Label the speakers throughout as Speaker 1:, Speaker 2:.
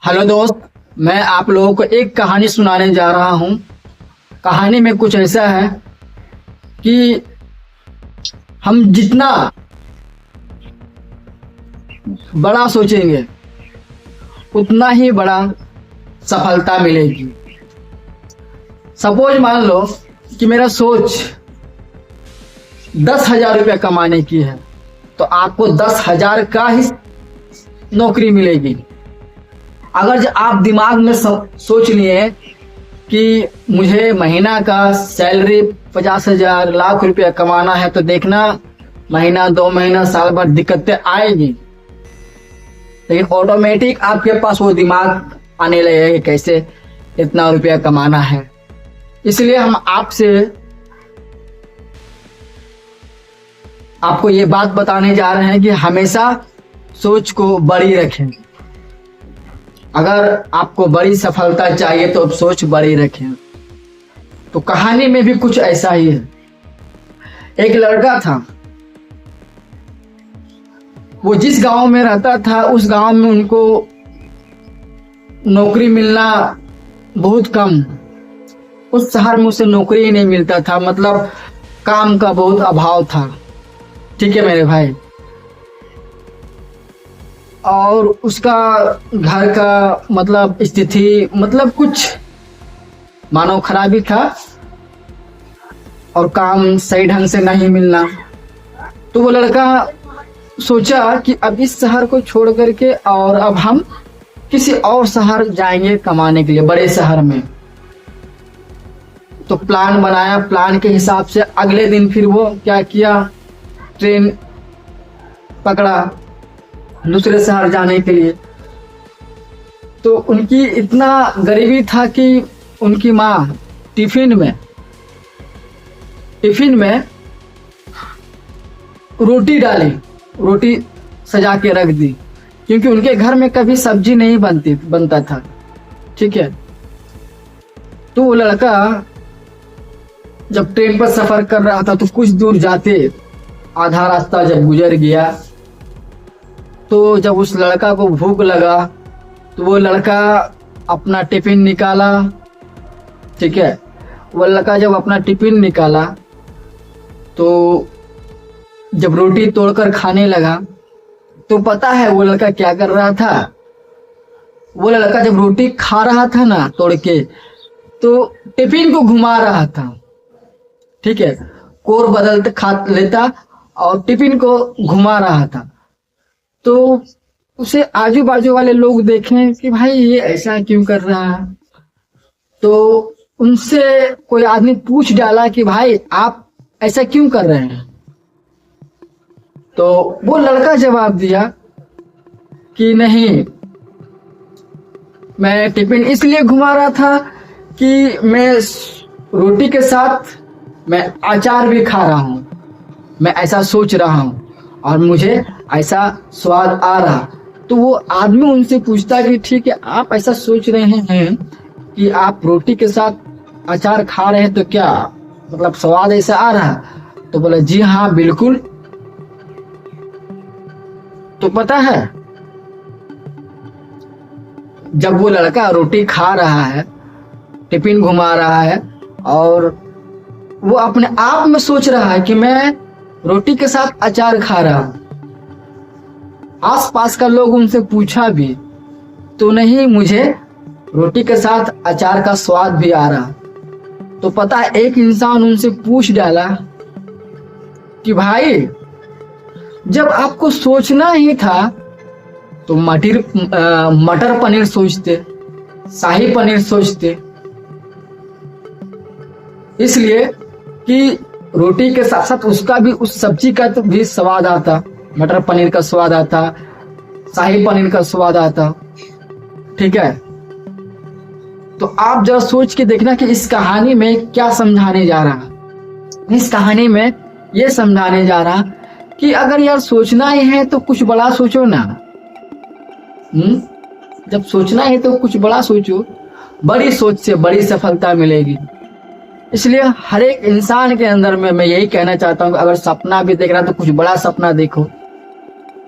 Speaker 1: Hello दोस्त, मैं आप लोगों को एक कहानी सुनाने जा रहा हूँ। कहानी में कुछ ऐसा है कि हम जितना बड़ा सोचेंगे उतना ही बड़ा सफलता मिलेगी। सपोज मान लो कि मेरा सोच 10,000 रुपया कमाने की है, तो आपको 10,000 का ही नौकरी मिलेगी। अगर आप दिमाग में सोच लिए कि मुझे महीना का सैलरी 50,000 लाख रुपया कमाना है, तो देखना महीना 2 महीना साल भर दिक्कतें आएगी, लेकिन ऑटोमेटिक आपके पास वो दिमाग आने लगेगा कि कैसे इतना रुपया कमाना है। इसलिए हम आपको ये बात बताने जा रहे हैं कि हमेशा सोच को बड़ी रखें। अगर आपको बड़ी सफलता चाहिए तो अब सोच बड़ी रखें। तो कहानी में भी कुछ ऐसा ही है। एक लड़का था, वो जिस गांव में रहता था उस गांव में उनको नौकरी मिलना बहुत कम, उस शहर में उसे नौकरी ही नहीं मिलता था, मतलब काम का बहुत अभाव था। ठीक है मेरे भाई। और उसका घर का मतलब स्थिति मतलब कुछ मानो खराबी था और काम सही ढंग से नहीं मिलना। तो वो लड़का सोचा कि अब इस शहर को छोड़ करके और अब हम किसी और शहर जाएंगे कमाने के लिए, बड़े शहर में। तो प्लान बनाया, प्लान के हिसाब से अगले दिन फिर वो क्या किया, ट्रेन पकड़ा दूसरे शहर जाने के लिए। तो उनकी इतना गरीबी था कि उनकी माँ टिफिन में रोटी डाली, रोटी सजा के रख दी, क्योंकि उनके घर में कभी सब्जी नहीं बनता था। ठीक है। तो वो लड़का जब ट्रेन पर सफर कर रहा था तो कुछ दूर जाते आधा रास्ता जब गुजर गया, तो जब उस लड़का को भूख लगा तो वो लड़का अपना टिफिन निकाला। ठीक है। वो लड़का जब अपना टिफिन निकाला तो जब रोटी तोड़कर खाने लगा, तो पता है वो लड़का क्या कर रहा था। वो लड़का जब रोटी खा रहा था ना तोड़ के, तो टिफिन को घुमा रहा था। ठीक है। कोर बदलते खा लेता और टिफिन को घुमा रहा था। तो उसे आजू बाजू वाले लोग देखें कि भाई ये ऐसा क्यों कर रहा है। तो उनसे कोई आदमी पूछ डाला कि भाई आप ऐसा क्यों कर रहे हैं। तो वो लड़का जवाब दिया कि नहीं, मैं टिफिन इसलिए घुमा रहा था कि मैं रोटी के साथ मैं अचार भी खा रहा हूं, मैं ऐसा सोच रहा हूं और मुझे ऐसा स्वाद आ रहा। तो वो आदमी उनसे पूछता कि ठीक है, आप ऐसा सोच रहे हैं कि आप रोटी के साथ अचार खा रहे हैं, तो क्या मतलब स्वाद ऐसा आ रहा। तो बोला जी हाँ बिल्कुल। तो पता है जब वो लड़का रोटी खा रहा है, टिफिन घुमा रहा है और वो अपने आप में सोच रहा है कि मैं रोटी के साथ अचार खा रहा हूं, आसपास का लोग उनसे पूछा भी तो नहीं, मुझे रोटी के साथ अचार का स्वाद भी आ रहा। तो पता है एक इंसान उनसे पूछ डाला कि भाई जब आपको सोचना ही था तो मटर पनीर सोचते, शाही पनीर सोचते, इसलिए कि रोटी के साथ साथ उसका भी, उस सब्जी का तो भी स्वाद आता, मटर पनीर का स्वाद आता, शाही पनीर का स्वाद आता। ठीक है। तो आप जरा सोच के देखना कि इस कहानी में क्या समझाने जा रहा। इस कहानी में ये समझाने जा रहा कि अगर यार सोचना ही है तो कुछ बड़ा सोचो ना। जब सोचना है तो कुछ बड़ा सोचो, बड़ी सोच से बड़ी सफलता मिलेगी। इसलिए हर एक इंसान के अंदर में मैं यही कहना चाहता हूँ, अगर सपना भी देख रहा है तो कुछ बड़ा सपना देखो,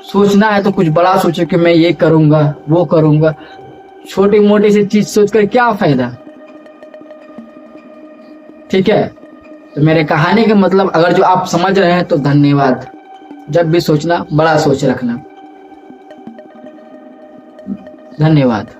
Speaker 1: सोचना है तो कुछ बड़ा सोचो कि मैं ये करूंगा वो करूंगा। छोटी मोटी सी चीज सोचकर क्या फायदा। ठीक है, तो मेरे कहानी का मतलब अगर जो आप समझ रहे हैं तो धन्यवाद। जब भी सोचना बड़ा सोच रखना। धन्यवाद।